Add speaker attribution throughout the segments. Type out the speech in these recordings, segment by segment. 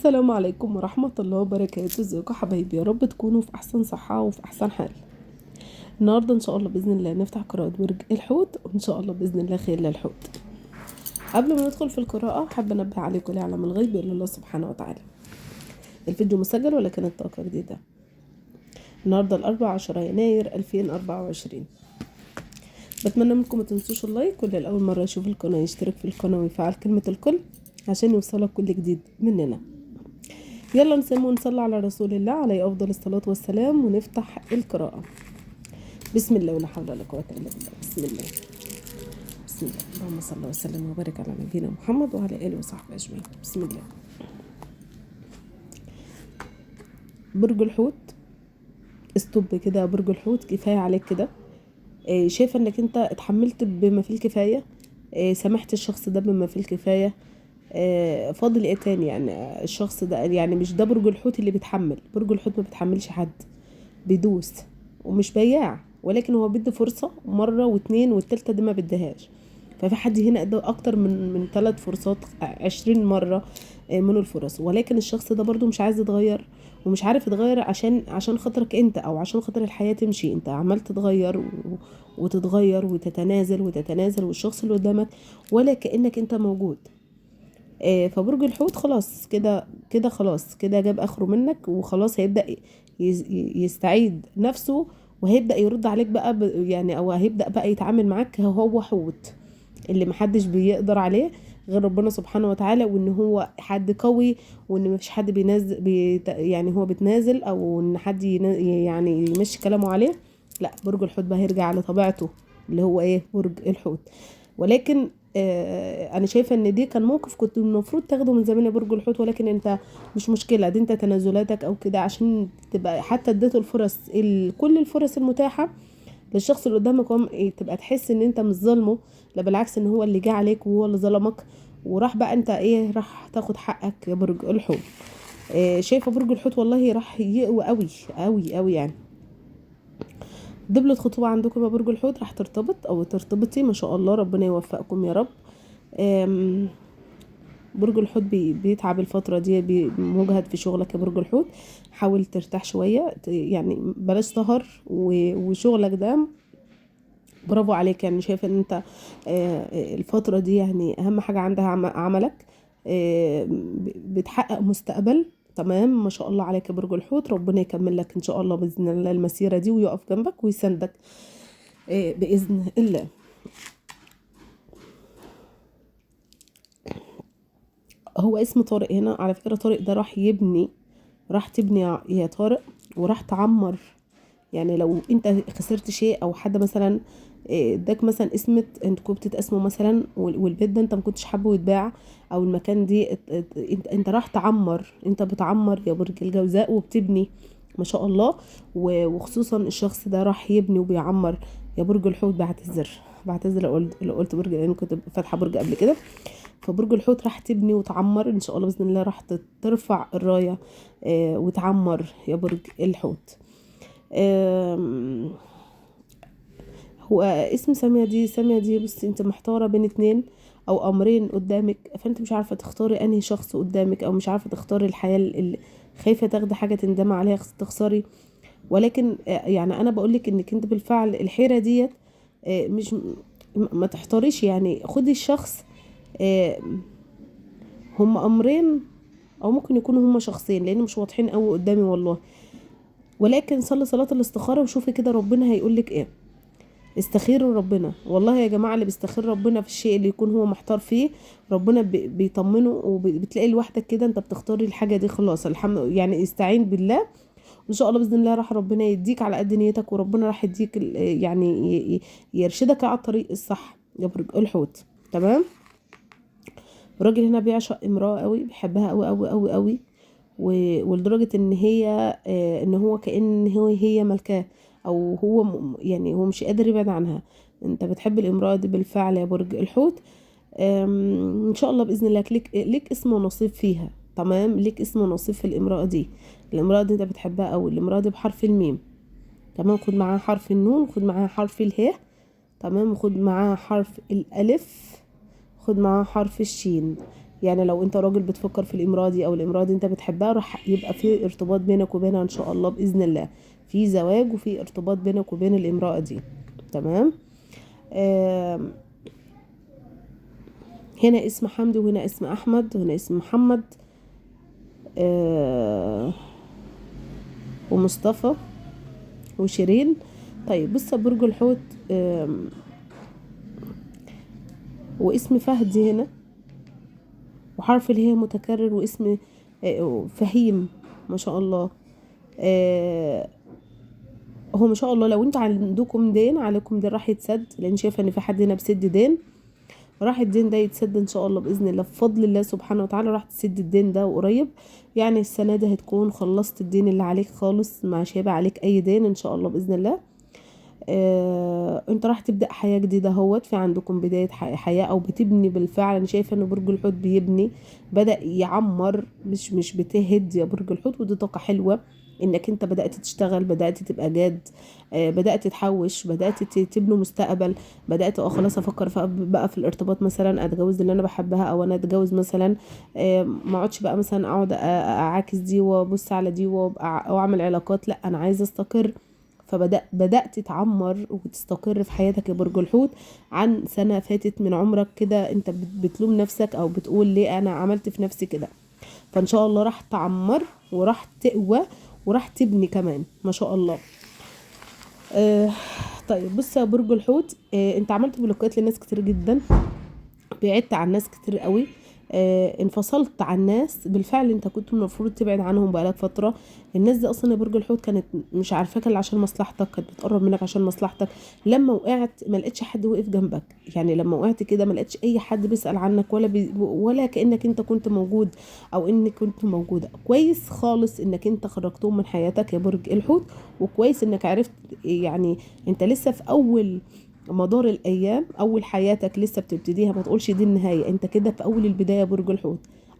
Speaker 1: السلام عليكم ورحمة الله وبركاته. ازيكم حبايبي؟ يا رب تكونوا في احسن صحة وفي احسن حال. النهاردة ان شاء الله بإذن الله نفتح قراءة برج الحوت، وان شاء الله بإذن الله خير للحوت. قبل ما ندخل في القراءة حابة انبه عليكم ليعلم الغيب الا الله سبحانه وتعالى. الفيديو مسجل ولكن الطاقة جديدة. النهاردة الأربعاء 10 يناير 2024. بتمنى منكم ما تنسوش اللايك، واللي لأول مرة يشوف القناة يشترك في القناة ويفعل كلمة الكل عشان يوصلك كل جديد مننا. يلا نسمي ونصلي على رسول الله عليه أفضل الصلاة والسلام ونفتح القراءة. بسم الله ولا حول ولا قوة إلا بالله. بسم الله بسم الله. اللهم صل وسلم وبارك على نبينا محمد وعلى آله وصحبه أجمعين. بسم الله. برج الحوت، استوب كده. برج الحوت كفاية عليك كده. شايفة انك انت اتحملت بما فيه الكفاية. سامحت الشخص ده بما فيه الكفاية. فاضل ايه تاني؟ يعني الشخص ده، يعني مش ده برج الحوت اللي بيتحمل. برج الحوت ما بيتحملش حد، بيدوس ومش بياع، ولكن هو بيدي فرصة مرة واتنين والتالتة دي ما بدهاش. ففي حد هنا ادى اكتر من 3 فرصات، 20 مرة من الفرص، ولكن الشخص ده برضو مش عايز يتغير ومش عارف يتغير عشان خاطرك انت، او عشان خاطر الحياة تمشي. انت عمال تتغير وتتغير وتتنازل وتتنازل، والشخص اللي قدامك ولا كأنك انت موجود. فبرج الحوت خلاص كده كده، خلاص كده جاب اخره منك، وخلاص هيبدأ يستعيد نفسه، وهيبدأ يرد عليك بقى يعني، او هيبدأ بقى يتعامل معاك. هو حوت اللي محدش بيقدر عليه غير ربنا سبحانه وتعالى، وان هو حد قوي، وان مفيش حد بينزل يعني هو بتنازل، او ان حد يعني يمشي كلامه عليه. لا، برج الحوت بقى هيرجع لطبيعته اللي هو ايه، برج الحوت. ولكن انا شايفه ان دي كان موقف كنت المفروض تاخده من زمان يا برج الحوت، ولكن انت مش مشكله، دي انت تنازلاتك او كده عشان تبقى حتى اديته الفرص، كل الفرص المتاحه للشخص اللي قدامك، تبقى تحس ان انت مش ظالمه، لا بالعكس، ان هو اللي جه عليك وهو اللي ظلمك، وراح بقى انت ايه، راح تاخد حقك يا برج الحوت. شايفه برج الحوت والله راح يقوى قوي قوي قوي يعني. دبلة خطوبة عندكم يا برج الحوت، راح ترتبط او ترتبطي، ما شاء الله، ربنا يوفقكم يا رب. برج الحوت بيتعب الفترة دي، مجهد في شغلك يا برج الحوت. حاول ترتاح شوية، يعني بلاش سهر، وشغلك ده برافو عليك. يعني شايفة ان انت الفترة دي يعني اهم حاجة عندها عملك. بتحقق مستقبل تمام، ما شاء الله عليك يا برج الحوت. ربنا يكمل لك ان شاء الله باذن الله المسيرة دي، ويقف جنبك ويساندك باذن الله. هو اسم طارق هنا على فكرة. طارق ده راح تبني يا طارق، وراح تعمر. يعني لو انت خسرت شيء، او حد مثلا اداك مثلا اسمة انتوا بتتقسموا مثلا، والبيت ده انت ما كنتش حابه يتباع، او المكان دي انت راح تعمر، انت بتعمر يا برج الجوزاء وبتبني ما شاء الله. وخصوصا الشخص ده راح يبني وبيعمر يا برج الحوت. بعتذر لو قلت برج، لان كنت فاتحه برج قبل كده. فبرج الحوت راح تبني وتعمر ان شاء الله باذن الله، راح ترفع الرايه وتعمر يا برج الحوت. هو اسم سامية دي بصي، انت محتارة بين 2 او امرين قدامك، فانت مش عارفة تختاري انهي شخص قدامك، او مش عارفة تختاري الحياة اللي خايفة تاخدي حاجة تندمي عليها تخسري. ولكن يعني انا بقولك انك انت بالفعل الحيرة ديت مش ما تحتاريش، يعني خدي الشخص. هم امرين، او ممكن يكونوا هم شخصين، لان مش واضحين قوي قدامي والله. ولكن صلي صلاة الاستخارة وشوفي كده ربنا هيقولك ايه. استخيروا ربنا والله يا جماعة. اللي بيستخير ربنا في الشيء اللي يكون هو محتار فيه، ربنا بيطمنه، وبتلاقي لوحدك كده انت بتختاري الحاجة دي خلاص. الحمد يعني استعين بالله، وان شاء الله باذن الله راح ربنا يديك على قد نيتك، وربنا راح يديك يعني يرشدك على الطريق الصح يا برج الحوت. تمام. الراجل هنا بيعشق امرأة قوي، بيحبها قوي قوي قوي قوي، ولدرجة ان هي ان هو كأن هي ملكاه، او هو يعني هو مش قادر يبعد عنها. انت بتحب الامرأة دي بالفعل يا برج الحوت. ان شاء الله باذن الله ليك اسم ونصيب فيها. تمام، ليك اسم ونصيب في الامرأة دي. الامرأة دي انت بتحبها، او الامرأة دي بحرف الميم. تمام، خد معاها حرف النون، خد معاها حرف اله. تمام، خد معاها حرف الالف، خد معاها حرف الشين. يعني لو انت راجل بتفكر في الامرأة دي او الامرأة دي انت بتحبها، راح يبقى في ارتباط بينك وبينها ان شاء الله باذن الله، في زواج وفي ارتباط بينك وبين الامرأة دي. تمام. آم، هنا اسم حمدي وهنا اسم احمد وهنا اسم محمد آه، ومصطفى وشيرين. طيب بص يا برج الحوت، واسم فهدي هنا، وحرف اللي هي متكرر، واسم فهيم ما شاء الله. آه، هو ما شاء الله لو انتوا عندكم دين عليكم دين راح يتسد، لان شايفه ان في حد هنا بسد دين، راح الدين ده يتسد ان شاء الله باذن الله بفضل الله سبحانه وتعالى، راح تسد الدين ده قريب. يعني السنه دي هتكون خلصت الدين اللي عليك خالص، مش هيبقى عليك اي دين ان شاء الله باذن الله. انت راح تبدا حياه جديده اهوت، في عندكم بدايه حياه او بتبني بالفعل. انا شايفه ان برج الحوت بيبني، بدا يعمر، مش بتهد يا برج الحوت، ودي طاقه حلوه انك انت بدات تشتغل، بدات تبقى جاد، بدات تحوش، بدات تبني مستقبل، بدات خلاص افكر بقى في الارتباط، مثلا اتجوز اللي انا بحبها، او انا اتجوز مثلا ما اقعدش بقى مثلا اقعد اعاكس دي وابص على دي واعمل علاقات، لا انا عايزه استقر. بدأت تتعمر وتستقر في حياتك يا برج الحوت عن سنة فاتت من عمرك كده، انت بتلوم نفسك او بتقول ليه انا عملت في نفسي كده. فان شاء الله راح تعمر وراح تقوى وراح تبني كمان ما شاء الله. آه طيب بص يا برج الحوت، انت عملت بلوكات لناس كتير جدا، بعدت عن ناس كتير قوي، انفصلت عن ناس بالفعل انت كنت المفروض تبعد عنهم بقالك فتره. الناس دي اصلا يا برج الحوت كانت مش عارفاك الا عشان مصلحتك، كانت بتقرب منك عشان مصلحتك. لما وقعت ما لقيتش حد وقف جنبك، يعني لما وقعت كده ما لقيتش اي حد بيسأل عنك ولا كأنك انت كنت موجود او انك كنت موجوده. كويس خالص انك انت خرجتهم من حياتك يا برج الحوت، وكويس انك عرفت يعني انت لسه في اول مدار الايام، اول حياتك لسه بتبتديها، ما تقولش دي النهايه، انت كده في اول البدايه برج الحوت.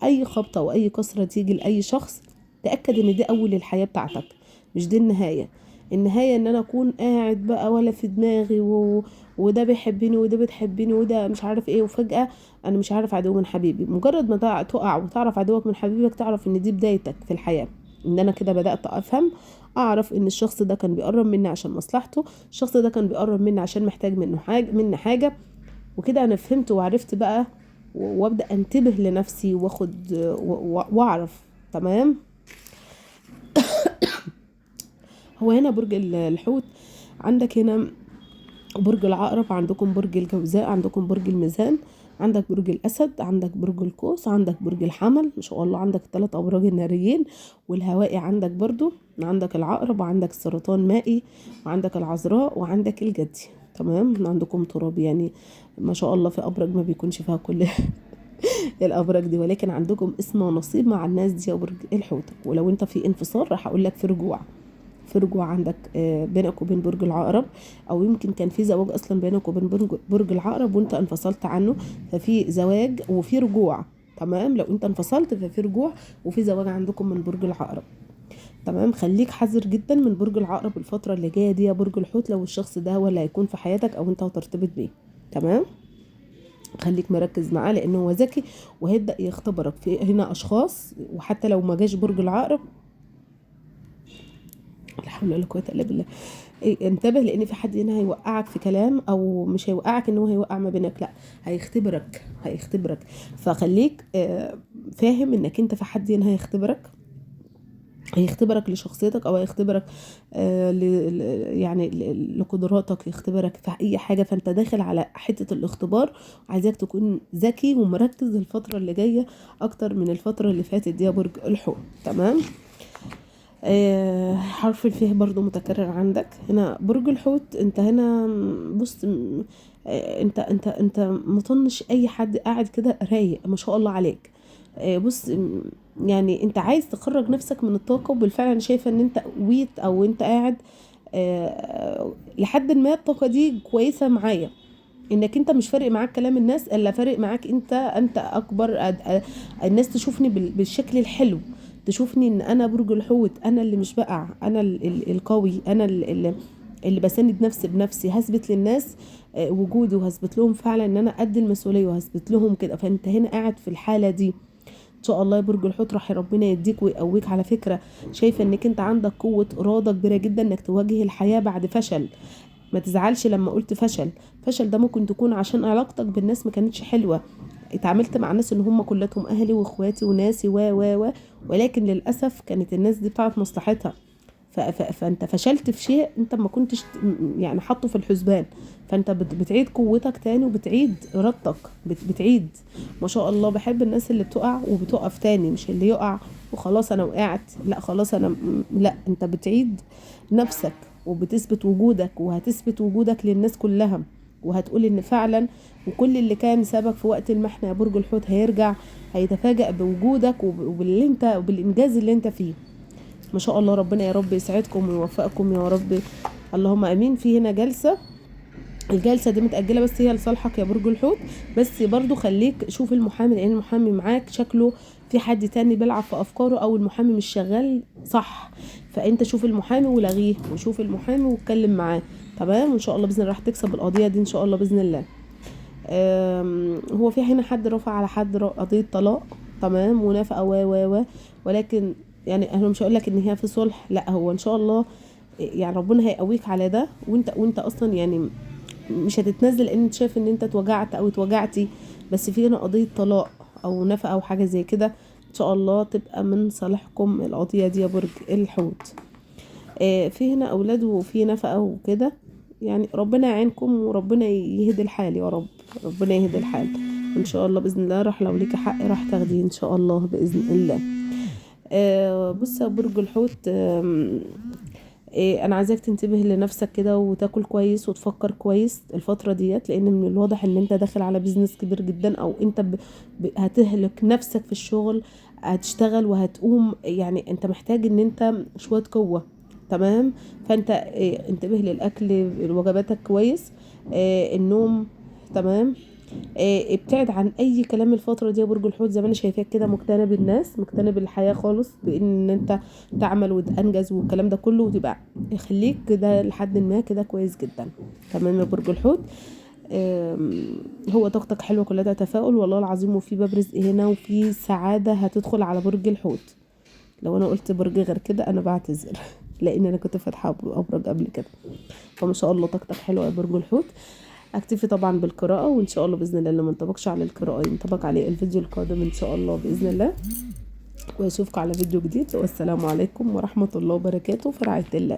Speaker 1: اي خبطه واي كسره تيجي لاي شخص تاكد ان دي اول الحياه بتاعتك، مش دي النهايه. النهايه ان انا اكون قاعد بقى ولا في دماغي وده بيحبني وده بتحبني وده مش عارف ايه، وفجاه انا مش عارف عدو من حبيبي. مجرد ما تقع وتعرف عدوك من حبيبك، تعرف ان دي بدايتك في الحياه، ان انا كده بدات افهم، اعرف ان الشخص ده كان بيقرب مني عشان مصلحته، الشخص ده كان بيقرب مني عشان محتاج مني حاجه. وكده انا فهمت وعرفت بقى، وابدا انتبه لنفسي واخد واعرف. تمام. هو هنا برج الحوت، عندك هنا برج العقرب، عندكم برج الجوزاء، عندكم برج الميزان، عندك برج الاسد، عندك برج القوس، عندك برج الحمل ما شاء الله، عندك الثلاث ابراج الناريين والهوائي، عندك برضو عندك العقرب، وعندك السرطان مائي، وعندك العذراء، وعندك الجدي. تمام. عندكم تراب، يعني ما شاء الله في ابراج ما بيكونش فيها كل الابراج دي، ولكن عندكم اسم ونصيب مع الناس دي يا برج الحوت. ولو انت في انفصال راح اقول لك في رجوع، في رجوع عندك بينك وبين برج العقرب، او يمكن كان في زواج اصلا بينك وبين برج العقرب وانت انفصلت عنه، ففي زواج وفي رجوع. تمام. لو انت انفصلت ففي رجوع وفي زواج عندكم من برج العقرب. تمام. خليك حذر جدا من برج العقرب الفترة اللي جاية دي يا برج الحوت، لو الشخص ده هو اللي هيكون في حياتك او انت هترتبط بيه. تمام. خليك مركز معاه لانه هو ذكي وهيبدأ يختبرك في هنا اشخاص، وحتى لو ما جاش برج العقرب، لا حول ولا قوة الا بالله، انتبه لان في حد هنا هيوقعك في كلام، او مش هيوقعك ان هو هيوقع ما بينك، لا هيختبرك. فخليك فاهم انك انت في حد هنا هيختبرك لشخصيتك، او هيختبرك يعني لقدراتك، يختبرك في اي حاجه. فانت داخل على حته الاختبار، وعايزاك تكون ذكي ومركز الفتره اللي جايه اكتر من الفتره اللي فاتت دي يا برج الحوت. تمام. حرف الفيه برضو متكرر عندك هنا برج الحوت. انت هنا بص، انت مطنش اي حد، قاعد كده رايق ما شاء الله عليك. بص يعني انت عايز تخرج نفسك من الطاقة، وبالفعل انا شايفة ان انت قويت او انت قاعد لحد ما الطاقة دي كويسة معايا، انك انت مش فارق معاك كلام الناس، الا فارق معاك انت اكبر. الناس تشوفني بالشكل الحلو، تشوفني ان انا برج الحوت، انا اللي مش بقع، انا القوي، انا اللي بسند نفسي بنفسي، هثبت للناس وجودي، وهثبت لهم فعلا ان انا قد المسؤوليه، وهثبت لهم كده. فانت هنا قاعد في الحاله دي ان شاء الله يا برج الحوت راح ربنا يديك ويقويك. على فكره شايفه انك انت عندك قوه اراده كبيره جدا انك تواجه الحياه بعد فشل. ما تزعلش لما قلت فشل ده ممكن تكون عشان علاقتك بالناس ما كانتش حلوه، اتعاملت مع ناس ان هم كلهم اهلي واخواتي وناسي ولكن للاسف كانت الناس دي بتاعت مصلحتها. فانت فشلت في شيء انت ما كنتش يعني حاطه في الحسبان. فانت بتعيد قوتك تاني، وبتعيد ارادتك، بتعيد. ما شاء الله بحب الناس اللي بتقع وبتقف تاني، مش اللي يقع وخلاص انا وقعت، لا خلاص انا لا، انت بتعيد نفسك وبتثبت وجودك، وهتثبت وجودك للناس كلها، وهتقول ان فعلا وكل اللي كان سبب في وقت المحنة يا برج الحوت هيرجع، هيتفاجأ بوجودك وباللي انت وبالانجاز اللي انت فيه. ما شاء الله ربنا يا رب يسعدكم ويوفقكم يا رب، اللهم امين. في هنا جلسة، الجلسة دي متأجلة بس هي لصالحك يا برج الحوت، بس برضو خليك شوف المحامي، لان المحامي معاك شكله في حد تاني بيلعب في افكاره، او المحامي مش شغال صح. فانت شوف المحامي ولغيه، وشوف المحامي واتكلم معاه، تمام؟ وان شاء الله باذن الله راح تكسب القضية دي ان شاء الله باذن الله. هو في هنا حد رفع على حد قضية طلاق، تمام، ونافقة ولكن يعني انا مش هقول لك ان هي في صلح، لا هو ان شاء الله يعني ربنا هيقويك على ده، وانت اصلا يعني مش هتتنزل ان انت شايف ان انت اتوجعت او اتوجعتي، بس في هنا قضية طلاق او نفقة او حاجة زي كده، ان شاء الله تبقى من صالحكم القضية دي يا برج الحوت. في هنا اولاد وفي نفقة وكده، يعني ربنا يعينكم وربنا يهدي الحال يا رب، ربنا يهدي الحال ان شاء الله باذن الله. راح لو ليكي حق راح تاخديه ان شاء الله باذن الله. بص يا برج الحوت، انا عايزاك تنتبه لنفسك كده وتاكل كويس وتفكر كويس الفتره ديت، لان من الواضح ان انت داخل على بيزنس كبير جدا، او انت هتهلك نفسك في الشغل، هتشتغل وهتقوم، يعني انت محتاج ان انت شويه قوه، تمام؟ فانت انتبه للاكل، وجباتك كويس، النوم، تمام؟ ابتعد عن اي كلام الفتره دي يا برج الحوت، زي ما انا شايفاك كده مجتنب الناس، مجتنب الحياه خالص، بان انت تعمل وتنجز والكلام ده كله، وتبقى خليك كده لحد ما كده كويس جدا، تمام يا برج الحوت؟ هو طاقتك حلوه كلها تفاؤل والله العظيم، وفي باب رزق هنا، وفي سعاده هتدخل على برج الحوت. لو انا قلت برج غير كده انا بعتذر لان انا كنت فاتحه ابراج قبل كده. فما شاء الله طاقتك حلوه يا برج الحوت. اكتفي طبعا بالقراءة، وان شاء الله باذن الله اللي ما ينطبقش على القراءة ينطبق عليه الفيديو القادم ان شاء الله باذن الله، واشوفكم على فيديو جديد، والسلام عليكم ورحمة الله وبركاته، في رعاية الله.